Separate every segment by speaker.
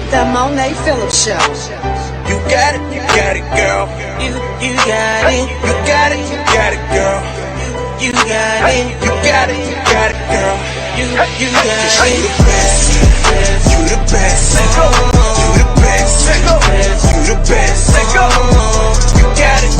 Speaker 1: The Monee Phillips Show.
Speaker 2: You got it, girl.
Speaker 1: You got it.
Speaker 2: You got it, girl.
Speaker 1: You got it.
Speaker 2: You got it, girl.
Speaker 1: You got
Speaker 2: You
Speaker 1: it.
Speaker 2: the best. You the best. You the best. You the best. You got it.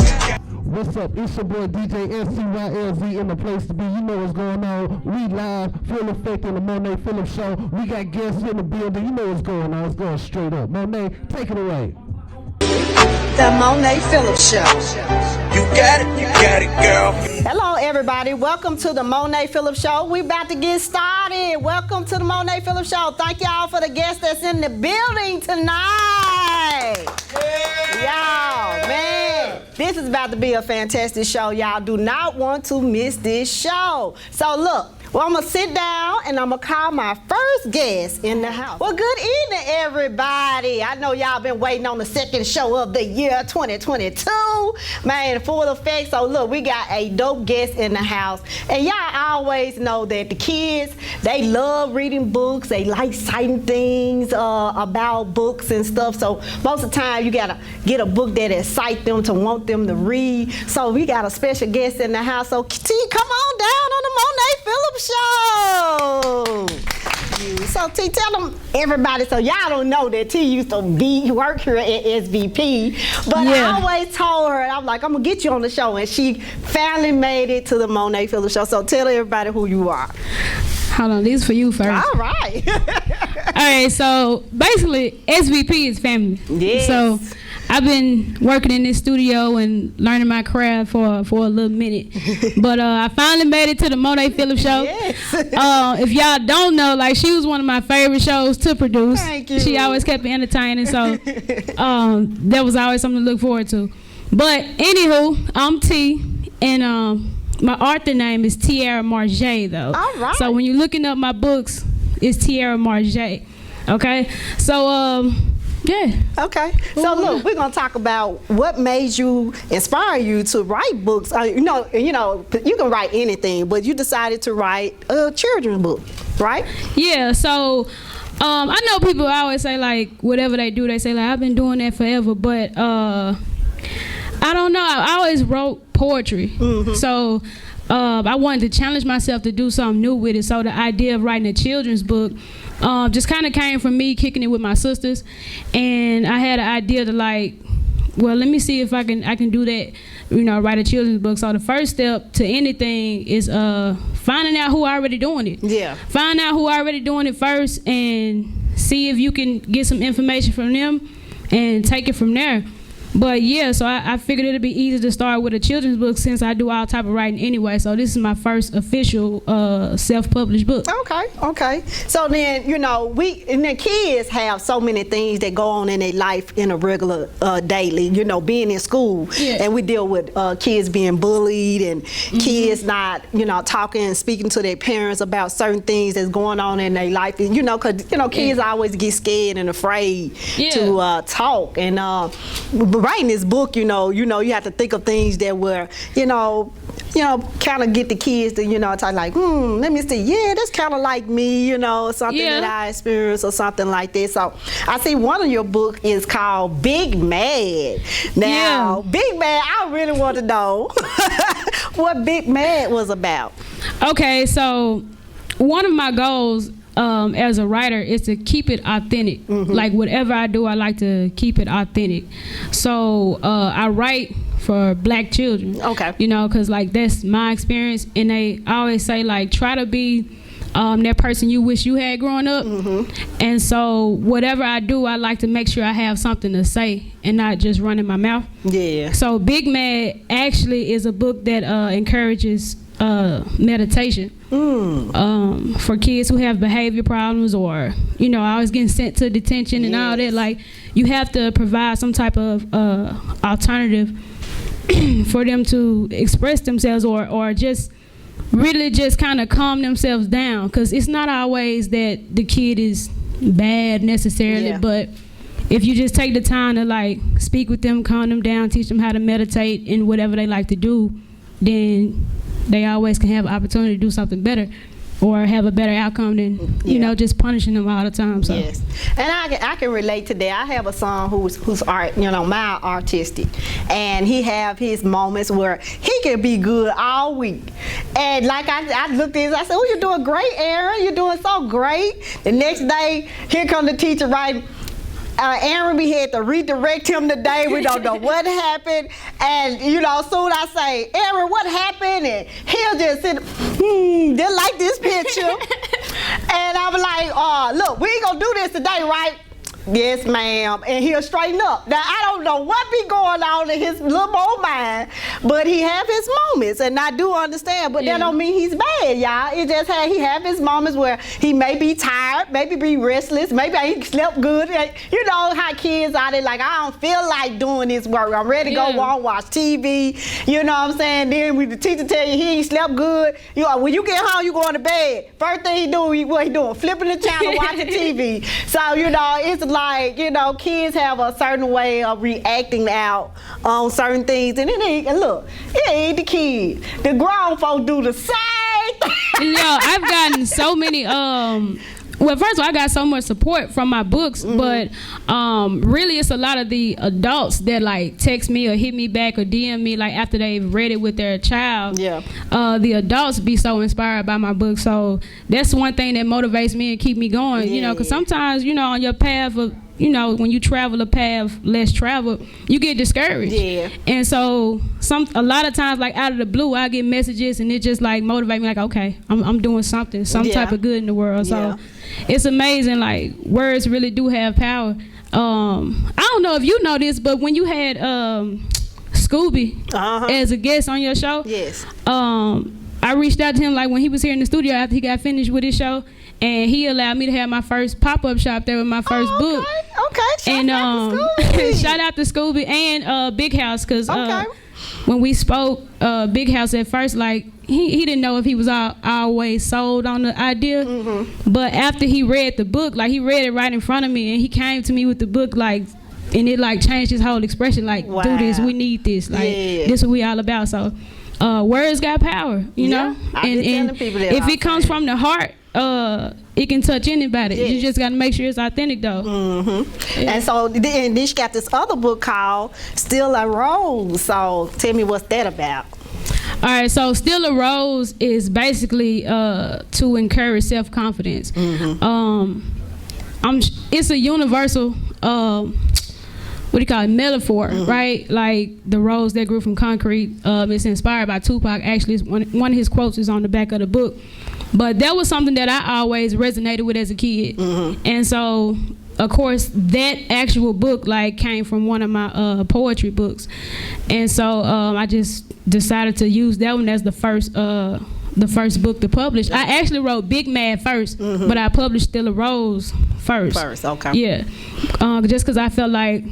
Speaker 3: What's up? It's your boy DJ NCYLZ in the place to be. You know what's going on. We live, full effect on the Monee Phillips Show. We got guests in the building. You know what's going on. It's going straight up. Monee, take it away.
Speaker 1: The Monee Phillips Show.
Speaker 2: You got it, girl.
Speaker 4: Hello, everybody. Welcome to the Monee Phillips Show. We about to get started. Welcome to the Monee Phillips Show. Thank y'all for the guests that's in the building tonight. Y'all, man, this is about to be a fantastic show. Y'all do not want to miss this show. So look. Well, I'm going to sit down and I'm going to call my first guest in the house. Well, good evening, everybody. I know y'all been waiting on the second show of the year 2022. Man, full effect. So, look, we got a dope guest in the house. And y'all always know that the kids, they love reading books. They like citing things about books and stuff. So, most of the time, you got to get a book that excite them to want them to read. So, we got a special guest in the house. So, T, come on down on the Monee Phillips Show. So T, tell them everybody, so y'all don't know that T used to work here at SVP, but yeah. I always told her, I'm like, I'm gonna get you on the show, and she finally made it to the Monee Phillips Show. So tell everybody who you are.
Speaker 5: Hold on, this is for you first.
Speaker 4: All right.
Speaker 5: All right, so basically SVP is family.
Speaker 4: Yes.
Speaker 5: So I've been working in this studio and learning my craft for a little minute. But I finally made it to the Monee Phillips Show.
Speaker 4: Yes.
Speaker 5: If y'all don't know, like, she was one of my favorite shows to produce.
Speaker 4: Thank you.
Speaker 5: She always kept me entertaining, so there was always something to look forward to. But anywho, I'm T, and my author name is Tiara Marjay, though.
Speaker 4: All right.
Speaker 5: So when you're looking up my books, it's Tiara Marjay. Okay? So, yeah.
Speaker 4: Okay. So look, we're gonna talk about what made you inspire you to write books. You know, you can write anything, but you decided to write a children's book, right?
Speaker 5: Yeah. So I know people always say, like, whatever they do, they say, like, I've been doing that forever, but I don't know. I always wrote poetry. Mm-hmm. So I wanted to challenge myself to do something new with it. So the idea of writing a children's book just kind of came from me kicking it with my sisters, and I had an idea to, like, well, let me see if I can do that, write a children's book. So the first step to anything is finding out who already doing it.
Speaker 4: Yeah.
Speaker 5: Find out who already doing it first, and see if you can get some information from them and take it from there. But yeah, so I figured it'd be easy to start with a children's book since I do all type of writing anyway. So this is my first official self-published book.
Speaker 4: Okay. So then, and then kids have so many things that go on in their life in a regular daily, being in school. Yeah. And we deal with kids being bullied and kids not, talking and speaking to their parents about certain things that's going on in their life. And, because, kids always get scared and afraid to talk. And writing this book, you have to think of things that were, kind of get the kids to, talk like, let me see, that's kind of like me, something that I experienced or something like this. So I see one of your book is called Big Mad. Now, Big Mad, I really want to know what Big Mad was about.
Speaker 5: Okay, so one of my goals as a writer is to keep it authentic. Mm-hmm. Like, whatever I do, I like to keep it authentic. So I write for black children.
Speaker 4: Okay.
Speaker 5: Because, like, that's my experience. And they always say, like, try to be that person you wish you had growing up. Mm-hmm. And so whatever I do, I like to make sure I have something to say and not just running my mouth. Yeah. So Big Mad actually is a book that encourages meditation. For kids who have behavior problems or, always getting sent to detention and all that. Like, you have to provide some type of alternative for them to express themselves or just really just kind of calm themselves down, because it's not always that the kid is bad necessarily, but if you just take the time to, like, speak with them, calm them down, teach them how to meditate and whatever they like to do, then they always can have an opportunity to do something better. or have a better outcome than you know, just punishing them all the time. So
Speaker 4: yes, and I can relate to that. I have a son who's art, you know, mild artistic, and he have his moments where he can be good all week. And like I looked at this, I said, "Oh, you're doing great, Aaron. You're doing so great." The next day, here come the teacher writing. Aaron, we had to redirect him today. We don't know what happened. And, you know, soon I say, Aaron, what happened? And he'll just sit, didn't like this picture. And I'm like, look, we ain't gonna do this today, right? Yes, ma'am. And he'll straighten up. Now, I don't know what be going on in his little old mind, but he have his moments, and I do understand, but that don't mean he's bad, y'all. It just he have his moments where he may be tired, maybe be restless, maybe he slept good. You know how kids are, they like, I don't feel like doing this work. I'm ready to go home, watch TV. You know what I'm saying? Then when the teacher tell you he ain't slept good, you know, when you get home, you going to bed. First thing he do, what he doing? Flipping the channel, watching TV. So, you know, it's like, you know, kids have a certain way of reacting out on certain things, and it ain't, look, it ain't the kids. The grown folk do the same thing.
Speaker 5: Yo, I've gotten so many, well, first of all, I got so much support from my books, but really it's a lot of the adults that like text me or hit me back or DM me like after they've read it with their child. Yeah. The adults be so inspired by my book, so that's one thing that motivates me and keep me going. You know, because sometimes, you know, on your path of, you know, when you travel a path less traveled, you get discouraged. Yeah. And so a lot of times, like out of the blue, I get messages and it just like motivate me, like, okay, I'm doing something, some type of good in the world. So it's amazing, like words really do have power. I don't know if you know this, but when you had Scooby as a guest on your show, I reached out to him like when he was here in the studio after he got finished with his show, and he allowed me to have my first pop-up shop there with my first book. Okay. Shout out to Scooby and Big House, because when we spoke, Big House at first, like he didn't know if he was always sold on the idea, but after he read the book, like he read it right in front of me, and he came to me with the book, like, and it like changed his whole expression, like, do this, we need this, like this is what we all about. So words got power, you know, and if it comes from the heart, it can touch anybody. You just got to make sure it's authentic, though.
Speaker 4: And so, and then she got this other book called Still a Rose. So tell me what's that about?
Speaker 5: All right, so Still a Rose is basically to encourage self-confidence. It's a universal what do you call it, metaphor, right? Like the rose that grew from concrete. It's inspired by Tupac. Actually, one of his quotes is on the back of the book. But that was something that I always resonated with as a kid. And so, of course, that actual book like came from one of my poetry books. And so I just decided to use that one as the first book to publish. I actually wrote Big Mad first, but I published Still a Rose first. Yeah. Just because I felt like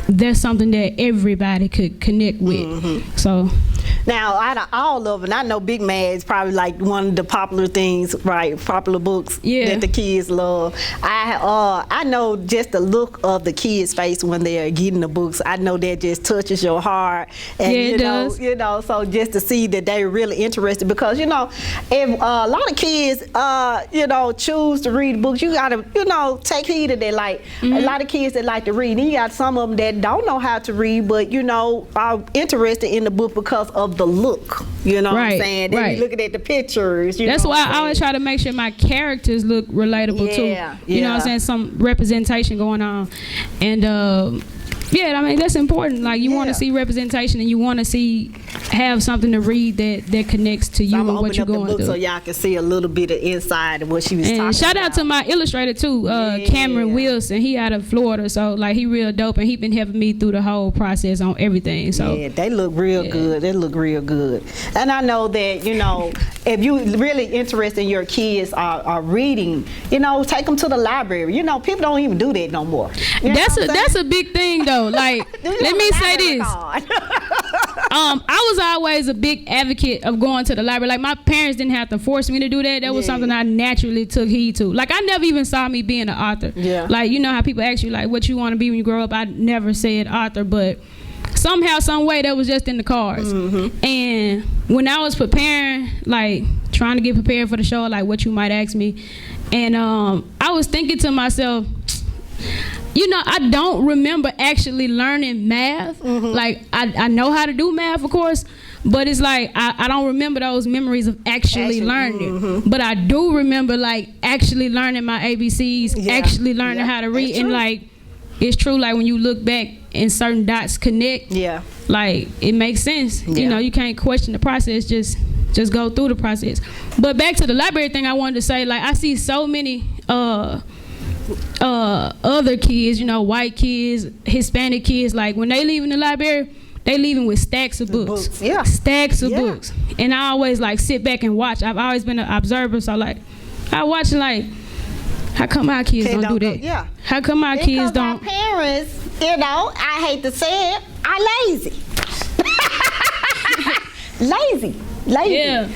Speaker 5: that's something that everybody could connect with. So
Speaker 4: now, out of all of them, I know Big Mad is probably like one of the popular things, right? Popular books that the kids love. I know just the look of the kids' face when they are getting the books. I know that just touches your heart, and you know, so just to see that they're really interested, because you know, if a lot of kids, you know, choose to read books, you gotta, you know, take heed of that. Like a lot of kids that like to read, and you got some of them that don't know how to read, but you know, are interested in the book because of the look, you know what I'm saying? They be looking at the pictures.
Speaker 5: That's why I always try to make sure my characters look relatable too. You know what I'm saying? Some representation going on, and I mean that's important. Like you want to see representation, and you want to have something to read that connects to you and what you're going through.
Speaker 4: So y'all can see a little bit of inside of what she was talking about.
Speaker 5: And shout out to my illustrator too, Cameron Wilson. He out of Florida, so like he real dope, and he been helping me through the whole process on everything. So
Speaker 4: they look real good. They look real good. And I know that, you know, if you really interested in your kids are reading, you know, take them to the library. You know, people don't even do that no more.
Speaker 5: That's a big thing though. Like, let me say this. I was always a big advocate of going to the library. Like, my parents didn't have to force me to do that. That was something I naturally took heed to. Like, I never even saw me being an author. Like, you know how people ask you, like, what you want to be when you grow up? I never said author, but somehow, some way, that was just in the cards. And when I was preparing, like, trying to get prepared for the show, like what you might ask me. And I was thinking to myself, you know, I don't remember actually learning math. Like, I know how to do math, of course, but it's like I don't remember those memories of actually learning it. But I do remember, like, actually learning my ABCs, actually learning how to read. And, like, it's true, like, when you look back and certain dots connect, like, it makes sense. You know, you can't question the process, just go through the process. But back to the library thing, I wanted to say, like, I see so many other kids, you know, white kids, Hispanic kids, like, when they leave in the library, they leaving with stacks of books. Stacks of books. And I always, like, sit back and watch. I've always been an observer, so, like, I watch, like, how come our kids don't do that? How come our kids don't?
Speaker 4: Because our parents, you know, I hate to say it, are lazy. Lazy.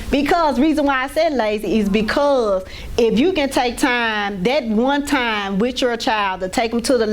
Speaker 4: Because reason why I said lazy is because if you can take time, that one time with your child, to take them to the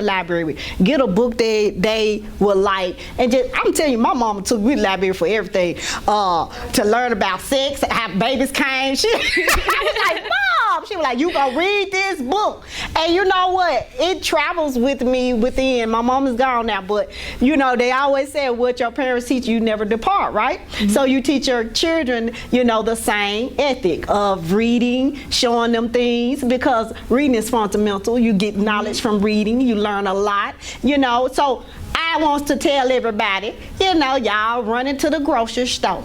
Speaker 4: library, get a book they will like, and just, I'm telling you, my mama took me to the library for everything, to learn about sex, how babies came. She I was like, Mom, she was like, you gonna read this book, and you know what? It travels with me within. My mom is gone now, but you know they always say what your parents teach you never depart, right? So you teach your children, you know, the same ethic of reading, showing them things, because reading is fundamental. You get knowledge from reading, you learn a lot, you know. So I want to tell everybody, you know, y'all running to the grocery store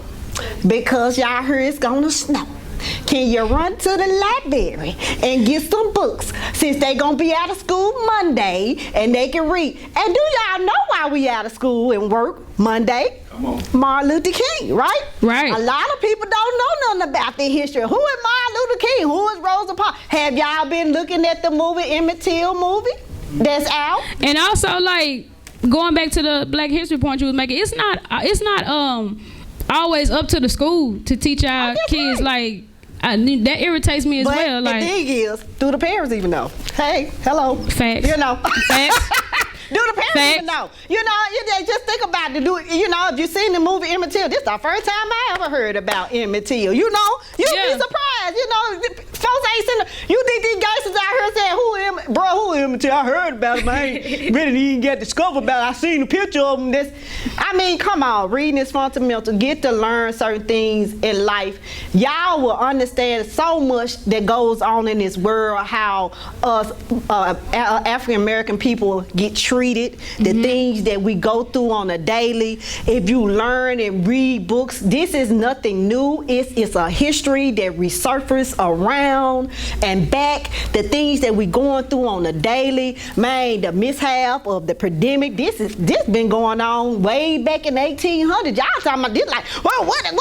Speaker 4: because y'all heard it's gonna snow. Can you run to the library and get some books, since they gonna be out of school Monday and they can read? And do y'all know why we out of school and work Monday? Come on. Martin Luther King, right? Right. A lot of people don't know nothing about the history. Who is Martin Luther King? Who is Rosa Parks? Have y'all been looking at the movie, Emmett Till movie that's out?
Speaker 5: And also, like, going back to the Black History point you was making, it's not always up to the school to teach our kids, like, that irritates me as well. Like,
Speaker 4: the thing is, do the parents even know? Hey, hello.
Speaker 5: Facts.
Speaker 4: You know.
Speaker 5: Facts.
Speaker 4: Do the parents even know? You know, you just think about it. You know, if you've seen the movie Emmett Till, this is the first time I ever heard about Emmett Till. You know, you'd be surprised. You know, folks ain't seen you think these gangsters out here saying, who Emmett Till? I heard about him. I ain't really even get discovered about it. I seen a picture of him. I mean, come on, reading is fundamental. Get to learn certain things in life. Y'all will understand so much that goes on in this world, how us African American people get treated, the things that we go through on a daily. If you learn and read books, this is nothing new. It's a history that resurfaces around and back. The things that we going through on a daily, man, the mishap of the pandemic, this been going on way back in the 1800s. Y'all talking about this like, well, what happened?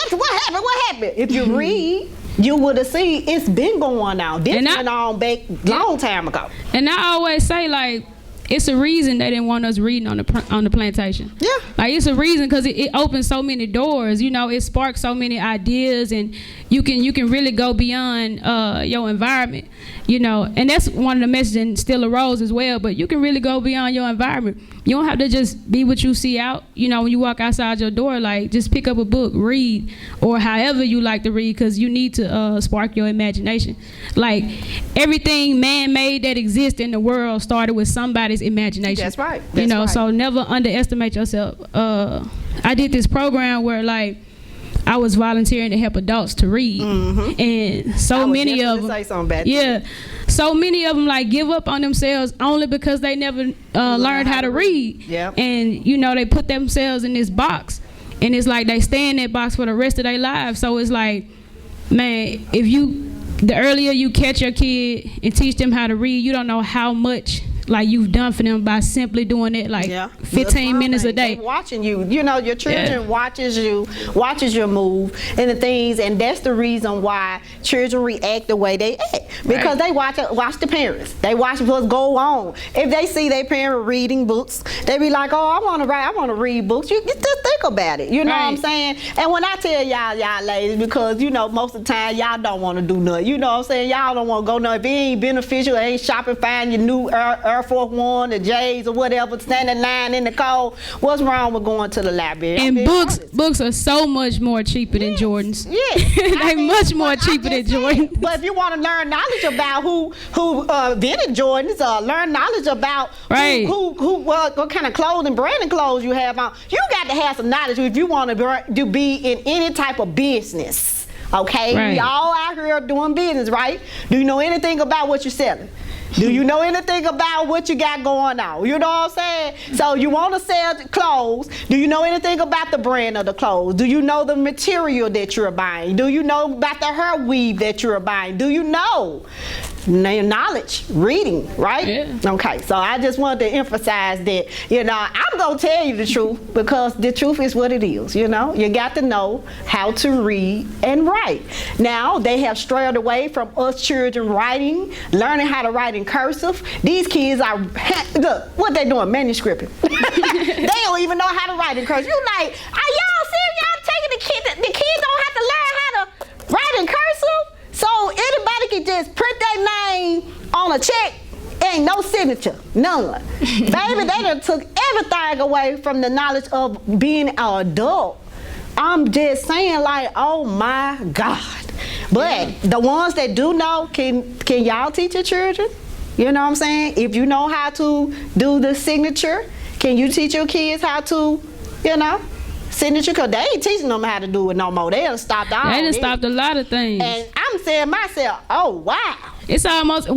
Speaker 4: What happened? If you read, you would have seen it's been going on. This went on back long time ago.
Speaker 5: And I always say, like, it's a reason they didn't want us reading on the plantation. Yeah. Like, it's a reason, because it opens so many doors. You know, it sparks so many ideas, and you can really go beyond your environment. You know, and that's one of the messages in Still a Rose as well. But you can really go beyond your environment. You don't have to just be what you see out. You know, when you walk outside your door, like, just pick up a book, read, or however you like to read, because you need to spark your imagination. Like, everything man-made that exists in the world started with somebody's imagination.
Speaker 4: That's right.
Speaker 5: You know, so never underestimate yourself. I did this program where, like, I was volunteering to help adults to read, and so many of them, so many of them, like, give up on themselves only because they never learned how to read. And you know, they put themselves in this box, and it's like they stay in that box for the rest of their lives. So it's like, man, the earlier you catch your kid and teach them how to read, you don't know how much, like, you've done for them by simply doing it, like, 15 minutes a day.
Speaker 4: They're watching you. You know, your children watches your move and the things, and that's the reason why children react the way they act, because they watch the parents. They watch what's go on. If they see their parent reading books, they be like, oh, I want to read books. You just think about it. You know what I'm saying? And when I tell y'all ladies, because, you know, most of the time y'all don't want to do nothing. You know what I'm saying? Y'all don't want to go nothing. If it ain't beneficial, it ain't shopping, find your new Air Force One, the J's or whatever, standing in line in the cold. What's wrong with going to the library?
Speaker 5: And books are so much more cheaper than Jordans.
Speaker 4: Yeah.
Speaker 5: They much more cheaper than Jordans.
Speaker 4: But if you want to learn knowledge about who invented Jordans, learn knowledge about what kind of clothing, brand of clothes you have on, you got to have some knowledge if you want to be in any type of business. Okay,
Speaker 5: right.
Speaker 4: We all out here doing business, right? Do you know anything about what you're selling? Do you know anything about what you got going on? You know what I'm saying? So you want to sell clothes. Do you know anything about the brand of the clothes? Do you know the material that you're buying? Do you know about the hair weave that you're buying? Do you know? Knowledge, reading, right?
Speaker 5: Yeah.
Speaker 4: Okay, so I just wanted to emphasize that, I'm going to tell you the truth because the truth is what it is, You got to know how to read and write. Now, they have strayed away from us children writing, learning how to write in cursive. These kids are, look, what they doing, manuscripting. They don't even know how to write in cursive. You like, are y'all serious? Y'all taking the kids don't have to learn how to write in cursive? So anybody can just print their name on a check, ain't no signature, none. Baby, they done took everything away from the knowledge of being an adult. I'm just saying, like, oh my God. But the ones that do know, can y'all teach your children? You know what I'm saying? If you know how to do the signature, can you teach your kids how to, signature? Because they ain't teaching them how to do it no more. They done stopped all
Speaker 5: They done stopped a lot of things.
Speaker 4: And I'm saying myself, oh, wow.
Speaker 5: It's almost,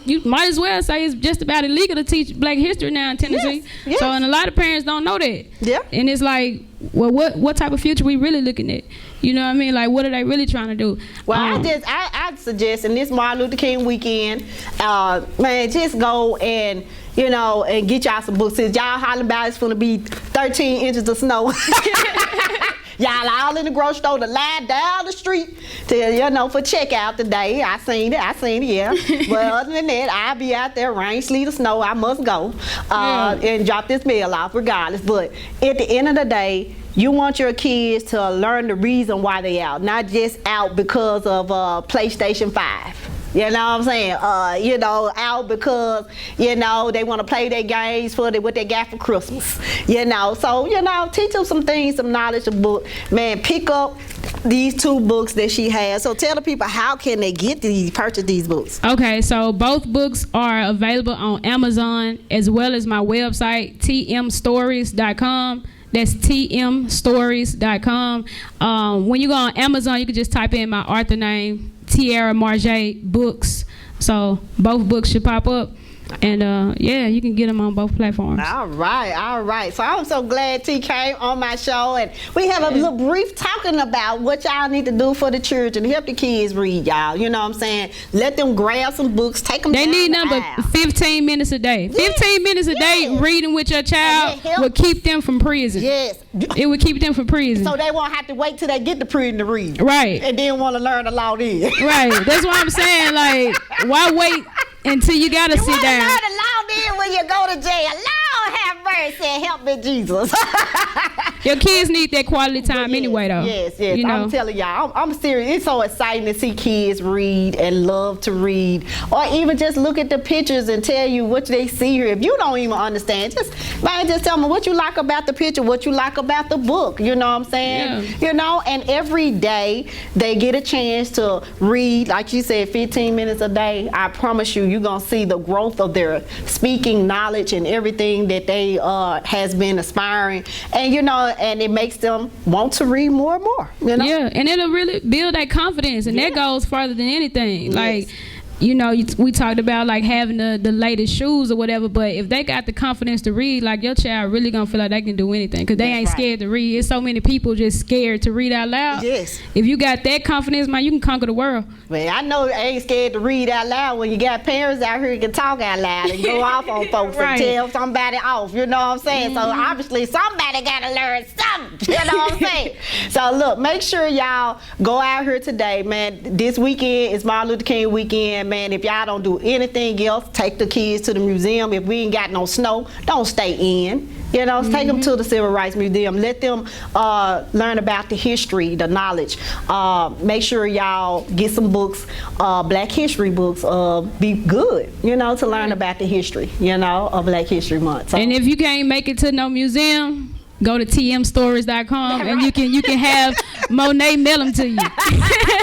Speaker 5: you might as well say it's just about illegal to teach Black history now in Tennessee.
Speaker 4: Yes.
Speaker 5: So, and a lot of parents don't know that.
Speaker 4: Yeah.
Speaker 5: And it's like, well, what type of future we really looking at? You know what I mean? Like, what are they really trying to do?
Speaker 4: Well, I suggest in this Martin Luther King weekend, man, just go and, and get y'all some books. Since y'all hollering about it's going to be 13 inches of snow. Y'all all in the grocery store to lie down the street to, for checkout today. I seen it, yeah. But other than that, I'll be out there, rain, sleet, or snow. I must go and drop this mail off regardless. But at the end of the day, you want your kids to learn the reason why they out, not just out because of PlayStation 5. You know what I'm saying? Out because, they want to play their games for what they got for Christmas. So, teach them some things, some knowledge, a book. Man, pick up these 2 books that she has. So tell the people, how can they purchase these books?
Speaker 5: Okay, so both books are available on Amazon as well as my website, tmstories.com. That's tmstories.com. When you go on Amazon, you can just type in my author name, Tiara Marjay Books. So both books should pop up. And you can get them on both platforms.
Speaker 4: All right. So I'm so glad T came on my show, and we have a little brief talking about what y'all need to do for the children to help the kids read, y'all. You know what I'm saying? Let them grab some books, take them.
Speaker 5: They need number 15 minutes a day. 15 minutes a day reading with your child will keep them from prison.
Speaker 4: Yes.
Speaker 5: It would keep them from prison.
Speaker 4: So they won't have to wait till they get to prison to read.
Speaker 5: Right.
Speaker 4: And then want to learn the law then.
Speaker 5: Right. That's what I'm saying. Like, why wait until you gotta sit down?
Speaker 4: You want to learn the law then when you go to jail. Lord have mercy and help me, Jesus.
Speaker 5: Your kids need that quality time anyway, though.
Speaker 4: Yes. I'm telling y'all, I'm serious. It's so exciting to see kids read and love to read, or even just look at the pictures and tell you what they see here. If you don't even understand, just tell me what you like about the picture, what you like about the book. You know what I'm saying? Yeah. And every day they get a chance to read, like you said, 15 minutes a day. I promise you're going to see the growth of their speaking knowledge and everything that they has been aspiring. And, and it makes them want to read more and more.
Speaker 5: Yeah, and it'll really build that confidence. And that goes further than anything. Like, we talked about like having the latest shoes or whatever, but if they got the confidence to read, like your child really gonna feel like they can do anything because they ain't scared to read. There's so many people just scared to read out loud.
Speaker 4: Yes.
Speaker 5: If you got that confidence, man, you can conquer the world.
Speaker 4: Man, I know they ain't scared to read out loud when you got parents out here who can talk out loud and go off on folks and tell somebody off. You know what I'm saying? So obviously somebody gotta learn something. You know what I'm saying? So look, make sure y'all go out here today, man. This weekend is Martin Luther King weekend. man, if y'all don't do anything else, take the kids to the museum. If we ain't got no snow, don't stay in. You know, take them to the Civil Rights Museum. Let them learn about the history, the knowledge. Make sure y'all get some books, Black History books. Be good, you know, to learn about the history, you know, of Black History Month. So,
Speaker 5: And if you can't make it to no museum, go to tmstories.com and you can have Monee mail them to you.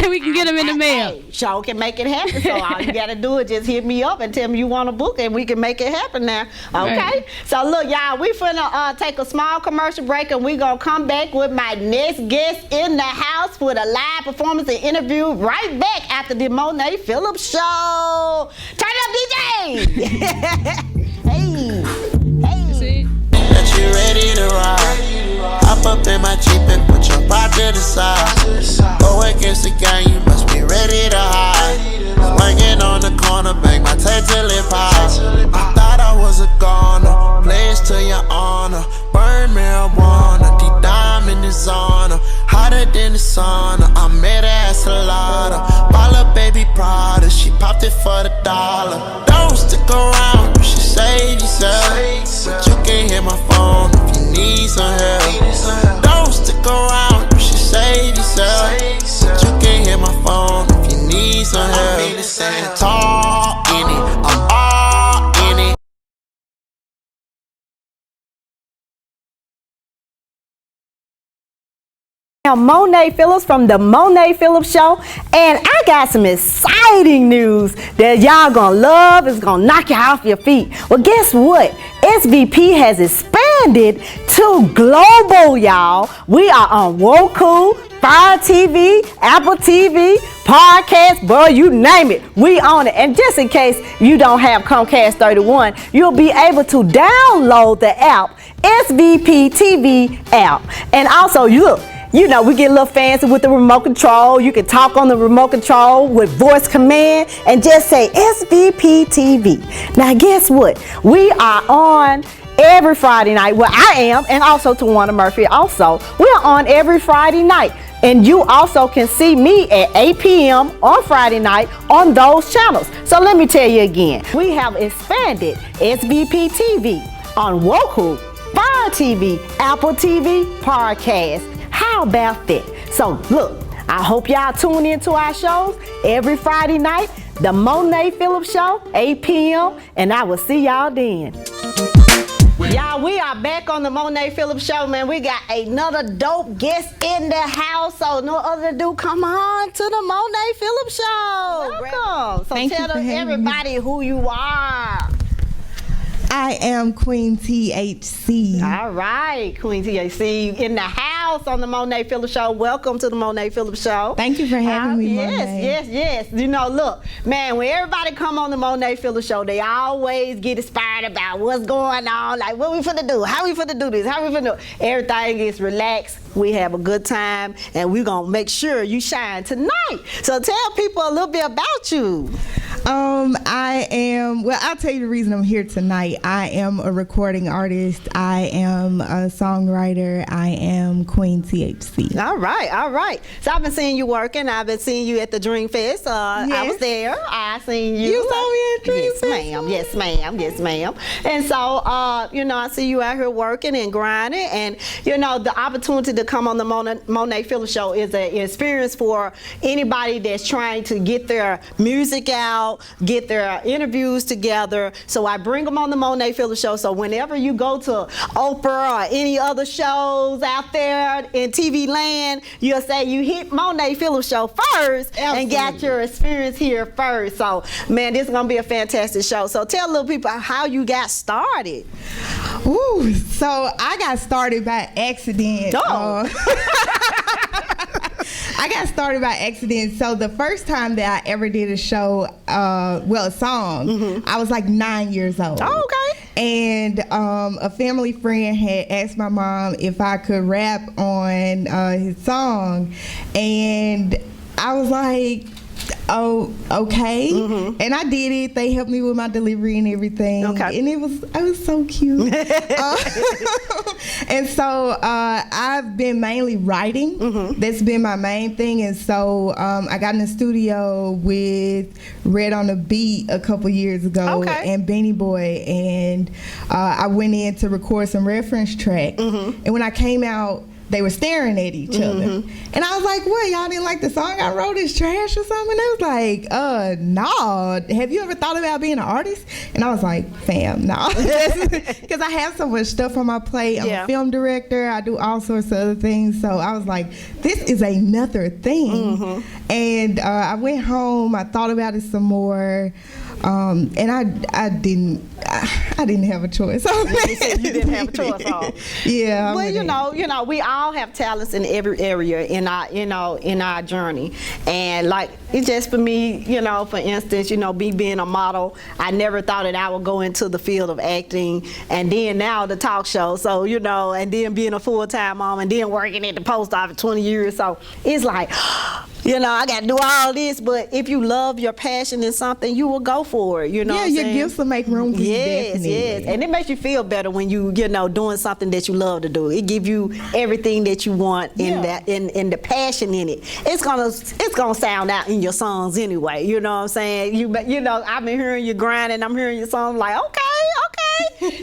Speaker 5: We can get them in the mail.
Speaker 4: Hey, show can make it happen. So all you gotta do is just hit me up and tell me you want a book, and we can make it happen now. Okay.
Speaker 5: Right.
Speaker 4: So look, y'all, we finna take a small commercial break, and we gonna come back with my next guest in the house with a live performance and interview right back after the Monee Phillips show. Turn it up, DJ. Hey.
Speaker 5: That's it.
Speaker 2: That you ready to ride. Hop up in my Jeep and put your body to the side. Go against the gang, you must be ready to hide. Swinging on the corner, bang my tail till it pops. I thought I was a goner, place to your honor. Burn marijuana, deep diamond is on her. Hotter than the sauna, I met her at Salada. Baller baby Prada, she popped it for the dollar. Don't stick around, you should save yourself. But you can hit my phone if you need some help. Don't stick around, you should save yourself. But you can hit my phone if you need some help. Talk in it, I'm all in it.
Speaker 4: Monee Phillips from the Monee Phillips Show, and I got some exciting news that y'all gonna love. It's gonna knock you off your feet. Well, guess what? SVP has expanded to global, y'all. We are on Roku, Fire TV, Apple TV, podcast, boy, you name it. We on it. And just in case you don't have Comcast 31, you'll be able to download the app, SVP TV app. And also, look, you know, we get a little fancy with the remote control. You can talk on the remote control with voice command and just say SVP TV. Now, guess what? We are on every Friday night. Well, I am, and also Tawana Murphy also. We're on every Friday night. And you also can see me at 8 p.m. on Friday night on those channels. So let me tell you again, we have expanded SVP TV on Roku, Fire TV, Apple TV, podcast. How about that? So look, I hope y'all tune into our shows every Friday night, the Monee Phillips Show, 8 p.m., and I will see y'all then. Y'all, we are back on the Monee Phillips Show, man. We got another dope guest in the house, so no other to do. Come on to the Monee Phillips Show. Welcome. So
Speaker 6: Thank
Speaker 4: tell
Speaker 6: you for having
Speaker 4: everybody who you are.
Speaker 6: I am Queen THC.
Speaker 4: All right, Queen THC in the house on the Monee Phillips Show. Welcome to the Monee Phillips Show.
Speaker 6: Thank you for having me,
Speaker 4: Yes,
Speaker 6: Monee.
Speaker 4: yes. You know, look, man, when everybody come on the Monee Phillips Show, they always get inspired about what's going on, like what we finna do, how we finna do this, how we finna do. Everything is relaxed. We have a good time, and we're gonna make sure you shine tonight. So tell people a little bit about you.
Speaker 6: I'll tell you the reason I'm here tonight. I am a recording artist. I am a songwriter. I am Queen THC.
Speaker 4: All right. So I've been seeing you working. I've been seeing you at the Dream Fest. I was there. I seen you.
Speaker 6: You saw me at Dream
Speaker 4: Yes,
Speaker 6: Fest?
Speaker 4: Yes, ma'am. And so, you know, I see you out here working and grinding. And, you know, the opportunity to come on the Monee Phillips Show is an experience for anybody that's trying to get their music out, get their interviews together. So I bring them on the Monee Phillips Show. So whenever you go to Oprah or any other shows out there in TV land, you'll say you hit Monee Phillips Show first.
Speaker 6: Absolutely.
Speaker 4: And got your experience here first. So, man, this is going to be a fantastic show. So tell little people how you got started.
Speaker 6: Ooh, so I got started by accident.
Speaker 4: Oh.
Speaker 6: I got started by accident. So the first time that I ever did a show, a song, I was like 9 years old.
Speaker 4: Oh, okay.
Speaker 6: And a family friend had asked my mom if I could rap on his song. And I was like, oh, okay. And I did it. They helped me with my delivery and everything.
Speaker 4: Okay.
Speaker 6: And it was so cute. And so I've been mainly writing. That's been my main thing. And so I got in the studio with Red on the Beat a couple years ago and Beanie Boy. And I went in to record some reference track. And when I came out, they were staring at each other. And I was like, what, y'all didn't like the song I wrote? Is trash or something? And they was like, no. Have you ever thought about being an artist? And I was like, fam, no. Because I have so much stuff on my plate. I'm a film director. I do all sorts of other things. So I was like, this is another thing. And I went home. I thought about it some more. And I didn't have a choice.
Speaker 4: You said you didn't have a choice.
Speaker 6: Yeah.
Speaker 4: Well, you know, we all have talents in every area in our journey, and like it's just for me, for instance, me being a model, I never thought that I would go into the field of acting, and then now the talk show. So and then being a full-time mom, and then working at the post office 20 years. So it's like, I got to do all this, but if you love your passion in something, you will go for it. Yeah,
Speaker 6: your gifts will make room for you.
Speaker 4: Yes, and it makes you feel better when you doing something that you love to do. It gives you everything that you want in that in the passion in it. It's gonna sound out in your songs anyway. You know what I'm saying? I've been hearing you grinding. I'm hearing your song. I'm like, okay.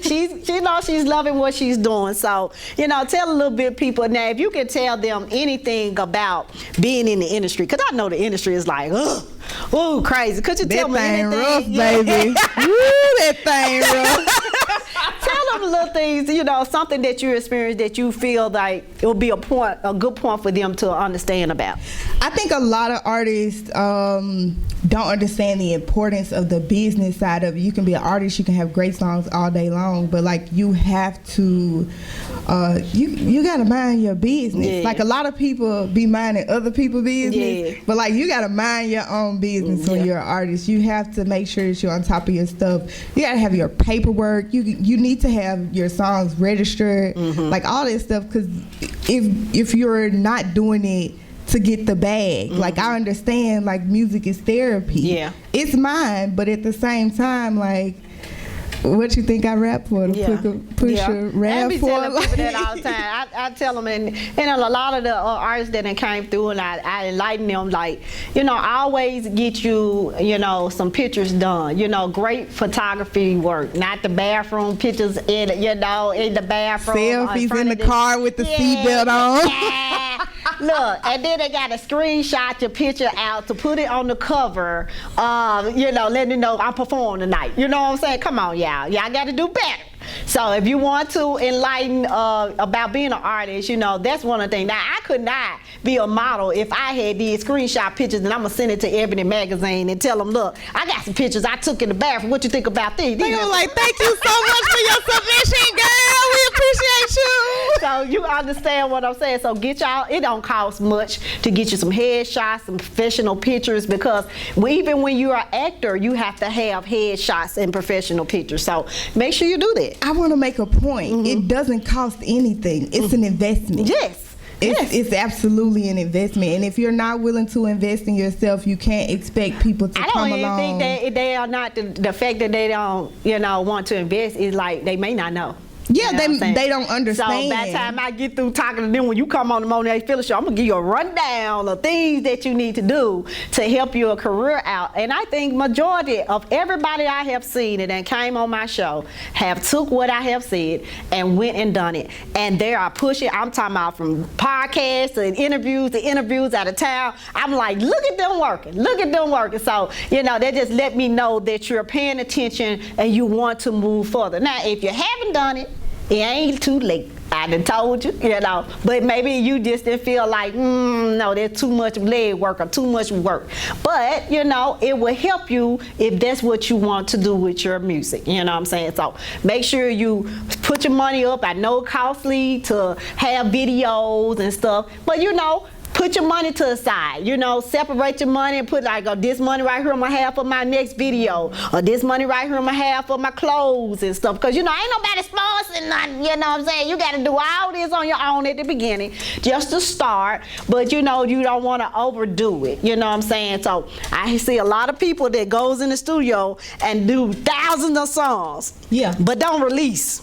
Speaker 4: She's loving what she's doing. So, tell a little bit people now, if you can tell them anything about being in the industry, because I know the industry is like, crazy. Could you tell me anything?
Speaker 6: That thing rough, baby. Woo, that thing rough.
Speaker 4: Tell them little things, something that you experienced that you feel like it would be a good point for them to understand about.
Speaker 6: I think a lot of artists don't understand the importance of the business side of it. You can be an artist, you can have great songs all day long, but like you have to, you gotta mind your business.
Speaker 4: Yeah.
Speaker 6: Like a lot of people be minding other people's business, but like you gotta mind your own business when you're an artist. You have to make sure that you're on top of your stuff. You gotta have your paperwork. You need to have your songs registered, like all this stuff. Because if you're not doing it to get the bag, like I understand, like music is therapy. Yeah, it's mine, but at the same time, like, what you think I rap for? Push a rap for?
Speaker 4: I be telling people that all the time. I tell them, and a lot of the artists that came through, and I enlighten them, like, I always get you, some pictures done. Great photography work, not the bathroom pictures in the bathroom.
Speaker 6: Selfies in the car with the seatbelt on.
Speaker 4: Yeah. Look, and then they got to screenshot your picture out to put it on the cover. Letting you know I'm performing tonight. You know what I'm saying? Come on, y'all. Y'all got to do better. So if you want to enlighten about being an artist, that's one of the things. Now, I could not be a model if I had these screenshot pictures, and I'm going to send it to Ebony Magazine and tell them, look, I got some pictures I took in the bathroom. What you think about these?
Speaker 6: They're like, thank you so much for your submission, girl. We appreciate you.
Speaker 4: So you understand what I'm saying. So get y'all, it don't cost much to get you some headshots, some professional pictures, because even when you're an actor, you have to have headshots and professional pictures. So make sure you do that.
Speaker 6: I want to make a point. It doesn't cost anything. It's an investment.
Speaker 4: Yes.
Speaker 6: It's absolutely an investment. And if you're not willing to invest in yourself, you can't expect people to come along.
Speaker 4: I don't even think they are not, the fact that they don't, want to invest is like they may not know.
Speaker 6: Yeah, they don't understand.
Speaker 4: So by the time I get through talking to them, when you come on the Monee Phillips Show, I'm going to give you a rundown of things that you need to do to help your career out. And I think majority of everybody I have seen that came on my show have took what I have said and went and done it. And they are pushing, I'm talking about from podcasts to interviews out of town. I'm like, look at them working. Look at them working. So, they just let me know that you're paying attention and you want to move further. Now, if you haven't done it, it ain't too late. I done told you, but maybe you just didn't feel like, no, there's too much leg work or too much work. But, it will help you if that's what you want to do with your music. You know what I'm saying? So make sure you put your money up. I know it's costly to have videos and stuff, but put put your money to the side. You know, separate your money and put like, this money right here I'm gonna have for my next video, or this money right here I'm gonna have for my clothes and stuff. Because, you know, ain't nobody sponsoring nothing, you know what I'm saying? You gotta do all this on your own at the beginning, just to start. But, you know, you don't wanna overdo it, you know what I'm saying? So I see a lot of people that goes in the studio and do thousands of songs, but don't release.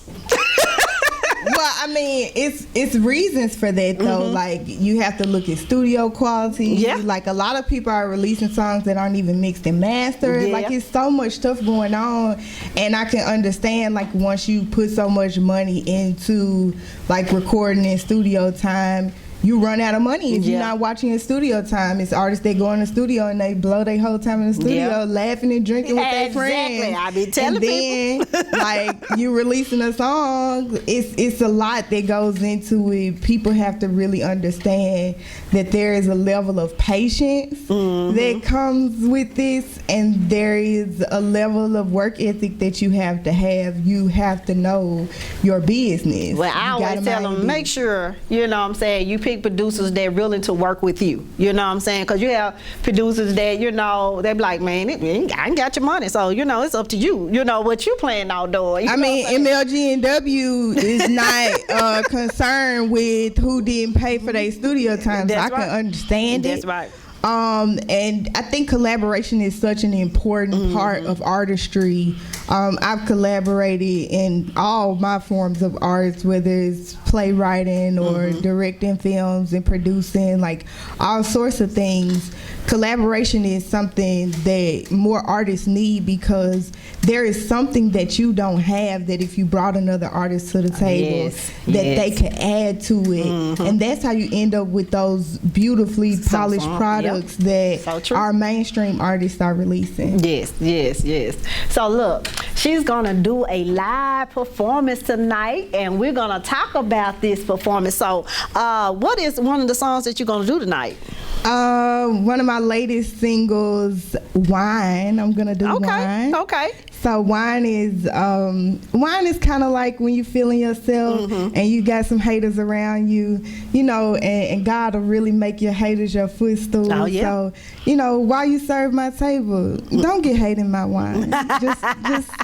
Speaker 6: Well, I mean, it's reasons for that though. Like, you have to look at studio quality.
Speaker 4: Yeah.
Speaker 6: Like, a lot of people are releasing songs that aren't even mixed and mastered.
Speaker 4: Yeah.
Speaker 6: Like, it's so much stuff going on, and I can understand, like, once you put so much money into like recording in studio time, you run out of money if you're not watching in studio time. It's artists that go in the studio and they blow their whole time in the studio laughing and drinking with their friends.
Speaker 4: Exactly. I be telling people.
Speaker 6: And then, like, you releasing a song, it's a lot that goes into it. People have to really understand that there is a level of patience that comes with this, and there is a level of work ethic that you have to have. You have to know your business.
Speaker 4: Well, I always tell them, make sure, you know what I'm saying, you pick producers that are willing to work with you. You know what I'm saying? Because you have producers that, you know, they be like, man, I ain't got your money. So, you know, it's up to you. You know, what you planning on doing.
Speaker 6: I mean, MLG&W is not concerned with who didn't pay for their studio time. So I can understand it.
Speaker 4: That's right.
Speaker 6: And I think collaboration is such an important part of artistry. I've collaborated in all my forms of arts, whether it's playwriting or directing films and producing, like all sorts of things. Collaboration is something that more artists need, because there is something that you don't have that if you brought another artist to the table, they could add to it. And that's how you end up with those beautifully polished products that our mainstream artists are releasing.
Speaker 4: Yes. So look, she's gonna do a live performance tonight, and we're gonna talk about this performance. So what is one of the songs that you're gonna do tonight?
Speaker 6: One of my latest singles, Wine. I'm gonna do Wine.
Speaker 4: Okay.
Speaker 6: So wine is kind of like when you feeling yourself and you got some haters around you, you know, and God will really make your haters your footstool.
Speaker 4: Oh, yeah.
Speaker 6: So, you know, while you serve my table, don't get hating my wine.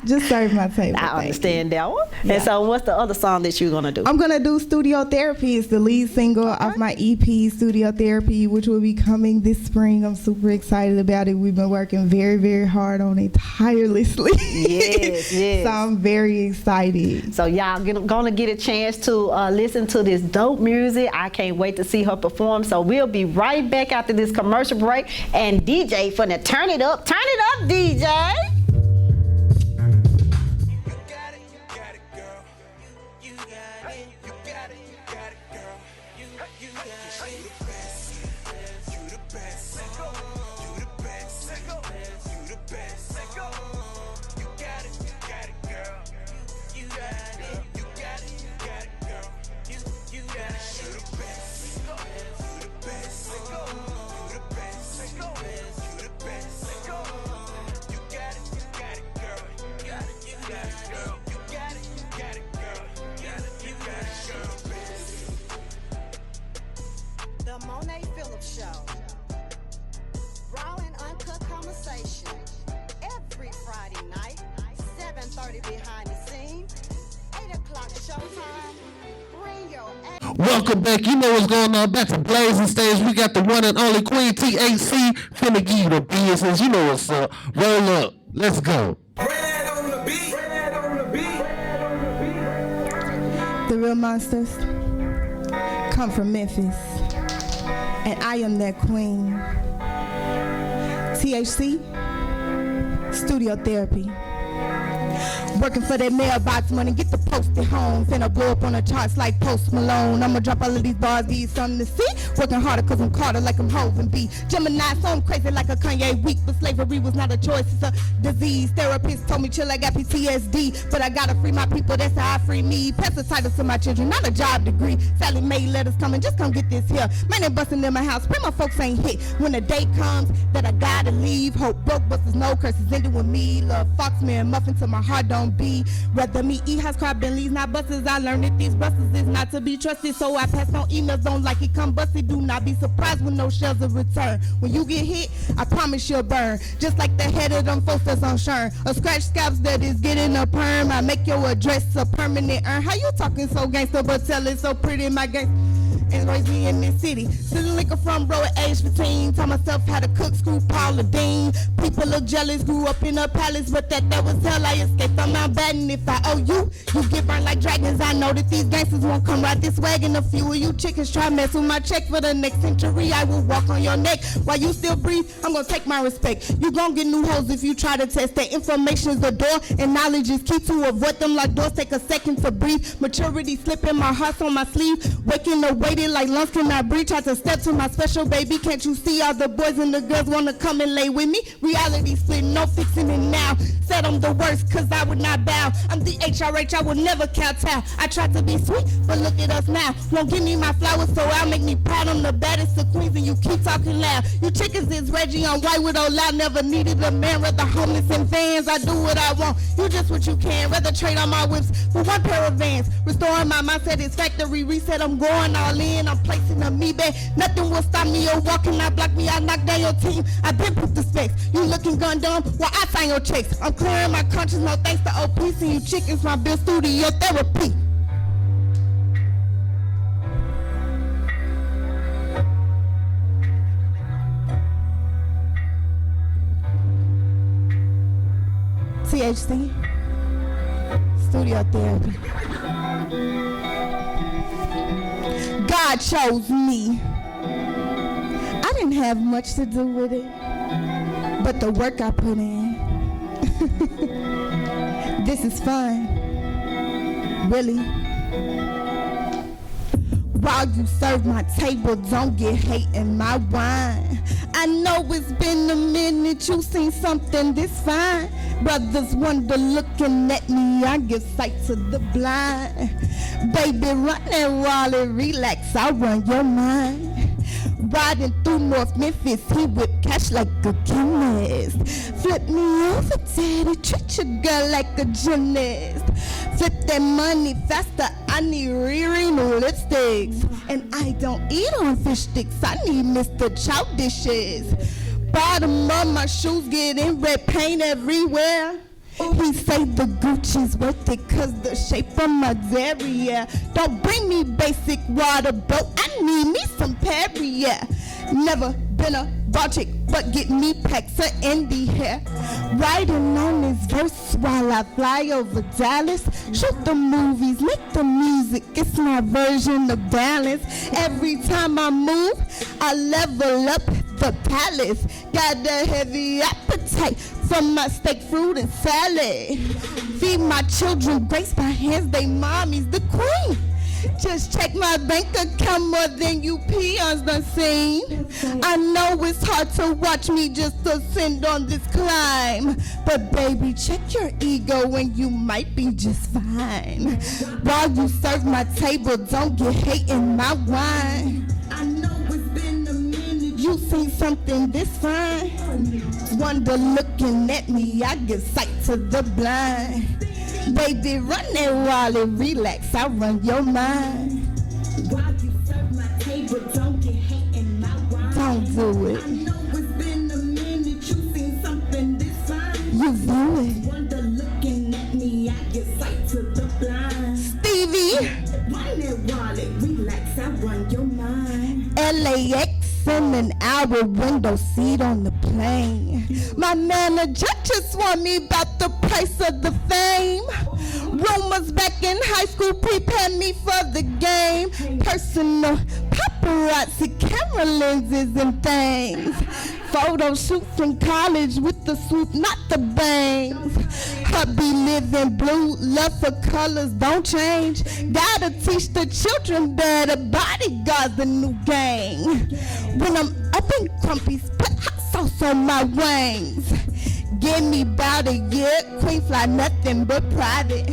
Speaker 6: just serve my table.
Speaker 4: I understand that one.
Speaker 6: Yeah.
Speaker 4: And so what's the other song that you're gonna do?
Speaker 6: I'm gonna do Studio Therapy. It's the lead single of my EP, Studio Therapy, which will be coming this spring. I'm super excited about it. We've been working very, very hard on it tirelessly.
Speaker 4: Yes.
Speaker 6: So I'm very excited.
Speaker 4: So y'all gonna get a chance to listen to this dope music. I can't wait to see her perform. So we'll be right back after this commercial break. And DJ finna turn it up, DJ.
Speaker 1: The Monee Phillips Show. Raw and uncut conversation. Every Friday night, 7:30 behind the scenes, 8 o'clock showtime. Bring your
Speaker 3: Welcome back. You know what's going on. Back to Blazing Stage. We got the one and only Queen THC. Finna give you the business. You know what's up. Roll up. Let's go.
Speaker 6: The real monsters come from Memphis, and I am that queen. THC, Studio Therapy. Working for that mailbox money, get the post at home. Finna blow up on the charts like Post Malone. I'ma drop all of these bars, give you something to see. Working harder cause I'm Carter like I'm Hov and B. Gemini, so I'm crazy like a Kanye weak. But slavery was not a choice, it's a disease. Therapist told me chill, I got PTSD. But I gotta free my people, that's how I free me. Pass the title to my children, not a job degree. Sally Mae letters coming, just come get this here. Man, they busting in my house, pray my folks ain't hit. When the day comes that I gotta leave, hope broke busters, no curses ending with me. Love Foxman, muffin till my heart don't gon' be. Rather me eat house car Bentleys, not buses. I learned that these buses is not to be trusted, so I pass on emails, don't like it come busted. Do not be surprised when no shells will return. When you get hit, I promise you'll burn, just like the head of them folks that's on Shern. A scratch scalps that is getting a perm. I make your address a permanent urn. How you talking so gangster but tell it so pretty, my gang? And raised me in this city. Still liquor from bro at age 15. Taught myself how to cook, screw Paula Dean. People look jealous, grew up in a palace, but that was hell. I escaped from Mount Batten. If I owe you, you get burned like dragons. I know that these gangsters won't come ride this wagon. A few of you chickens try mess with my check for the next century. I will walk on your neck while you still breathe. I'm gonna take my respect. You gon' get new hoes if you try to test that. Information's the door and knowledge is key to avoid them like doors. Take a second to breathe. Maturity slipping, my heart's on my sleeve. Waking up, waiting like lungs cannot breathe. Try to step to my special baby. Can't you see all the boys and the girls wanna come and lay with me? Reality split, no fixing it now. Said I'm the worst cause I would not bow. I'm the HRH, I would never kowtow. I tried to be sweet, but look at us now. Won't give me my flowers, so I'll make me proud. I'm the baddest of queens and you keep talking loud. You chickens is Reggie on White Widow loud. Never needed a man, rather homeless and fans. I do what I want, you just what you can. Rather trade on my whips for one pair of Vans. Restoring my mindset is factory reset. I'm going all in, I'm placing a me bet. Nothing will stop me or walking out, block me, I knock down your team. I been put the specs. You looking gun dumb while I sign your checks. I'm clearing my conscience, no thanks to OP. See you chickens, my bill studio therapy. THC studio therapy. God chose me. I didn't have much to do with it, but the work I put in. This is fun, really. While you serve my table, don't get hate in my wine. I know it's been a minute, you seen something this fine. Brothers wonder looking at me, I give sight to the blind. Baby, run that wallet, relax, I'll run your mind. Riding through North Memphis, he whip cash like a chemist. Flip me over, daddy, treat your girl like a gymnast. Flip that money faster, I need Riri new lipsticks. And I don't eat on fish sticks, I need Mr. Chow dishes. Bottom of my shoes getting red paint everywhere. He say the Gucci's worth it cause the shape of my derriere. Don't bring me basic water boat, I need me some Perrier. Never been a bar chick, but get me packs of indie hair. Writing on this verse while I fly over Dallas. Shoot the movies, make the music, it's my version of balance. Every time I move, I level up the palace. Got a heavy appetite for my steak, fruit, and salad. Feed my children, grace my hands, they mommy's the queen. Just check my bank account more than you peons done seen. I know it's hard to watch me just ascend on this climb, but baby, check your ego and you might be just fine. While you serve my table, don't get hate in my wine. I know it's been a minute, you seen something this fine. Wonder looking at me, I give sight to the blind. Baby, run that wallet, relax, I run your mind. While you serve my table, don't get hate in my wine. Don't do it. I know it's been a minute, you seen something this fine. You do it. Wonder looking at me, I get sight to the blind. Stevie, run that wallet, relax, I run your mind. LAX in an hour, window seat on the plane. My manager just warned me about the price of the fame. Rumors back in high school prepared me for the game. Personal paparazzi, camera lenses and things. Photo shoots in college with the swoop, not the bangs. Hubby living blue, love for colors don't change. Gotta teach the children better, bodyguards the new gang. When I'm up in crumpies, put hot sauce on my wings. Give me about a year, queen fly nothing but private.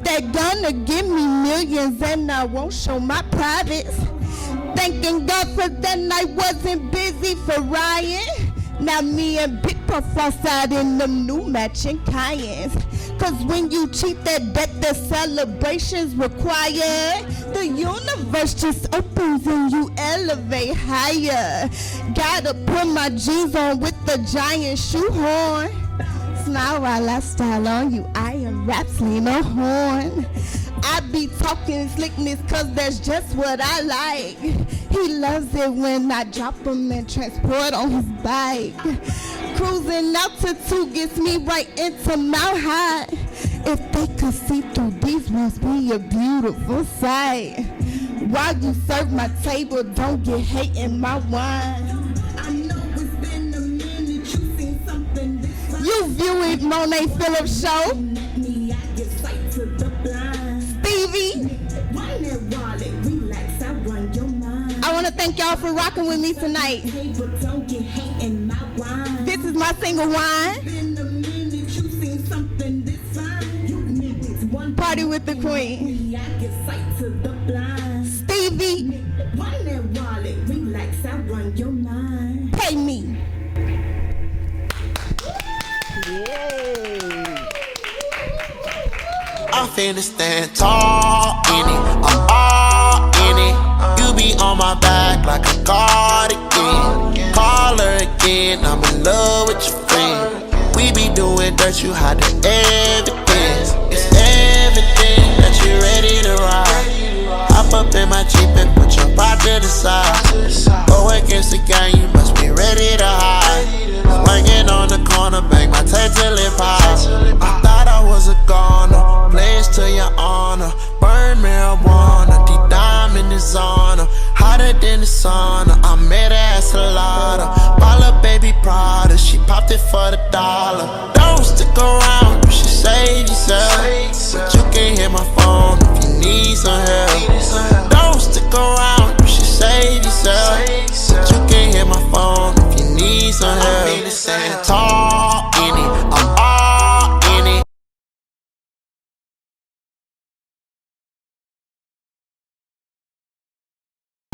Speaker 6: They're gonna give me millions and I won't show my privates. Thanking God for that I wasn't busy for Ryan. Now me and Big Puff outside in them new matching Cayennes. Cause when you cheat that bet, the celebrations required. The universe just opens and you elevate higher. Gotta put my jeans on with the giant shoehorn. Smile while I style on you, I am raps Lena Horn. I be talking slickness cause that's just what I like. He loves it when I drop him and transport on his bike. Cruising altitude gets me right into Mount High. If they could see through these must be a beautiful sight. While you serve my table, don't get hate in my wine. I know it's been a minute, you seen something different. You view it, Monee Phillips Show. Stevie. I want to thank y'all for rocking with me tonight. This is my single Wine. Party with the Queen. Stevie. Pay me.
Speaker 2: I'm finna stand tall in it, I'm all in it. You be on my back like a cardigan. Call her again, I'm in love with your friend. We be doing dirt, you hide the evidence. It's evident that you ready to ride. Hop up in my Jeep and put your pride to the side. Go against the gang, you must be ready to hide. Swinging on the corner, bang my tail till it pops. I thought I was a goner, pledge to your honor. Burn marijuana, deep diamond is on her. Hotter than the sauna, I met her at Salada. Balla baby Prada, she popped it for the dollar. Don't stick around, you should save yourself. But you can hit my phone if you need some help. Don't stick around, you should save yourself. But you can hit my phone if you need some help. I'm finna stand tall in it, I'm all in it.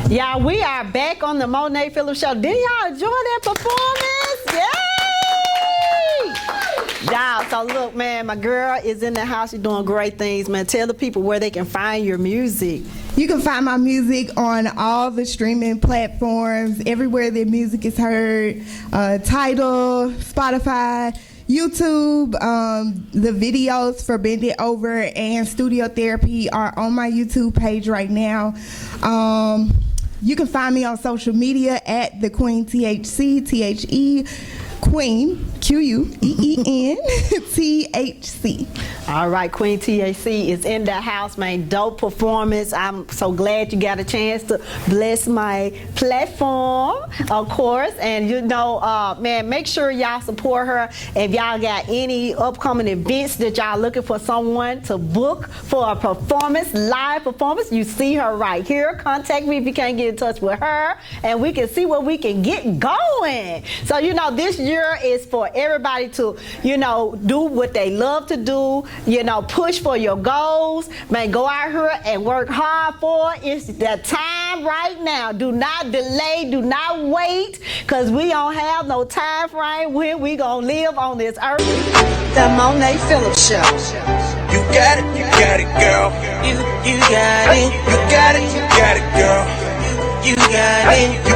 Speaker 4: Y'all, we are back on the Monee Phillips Show. Did y'all enjoy that performance? Yay! Y'all, so look, man, my girl is in the house. She's doing great things, man. Tell the people where they can find your music.
Speaker 6: You can find my music on all the streaming platforms, everywhere that music is heard. Tidal, Spotify, YouTube. The videos for Bend It Over and Studio Therapy are on my YouTube page right now. You can find me on social media at the Queen THC, THE Queen, QUEEN, THC.
Speaker 4: All right, Queen THC is in the house, man. Dope performance. I'm so glad you got a chance to bless my platform, of course. And you know, man, make sure y'all support her. If y'all got any upcoming events that y'all looking for someone to book for a performance, live performance, you see her right here. Contact me if you can't get in touch with her, and we can see what we can get going. So, you know, this year is for everybody to, you know, do what they love to do, you know, push for your goals. Man, go out here and work hard for it. It's the time right now. Do not delay, do not wait, because we don't have no time frame when we gonna live on this earth.
Speaker 1: The Monee Phillips Show.
Speaker 7: You got it, girl. You got it, you got it, girl. You got it.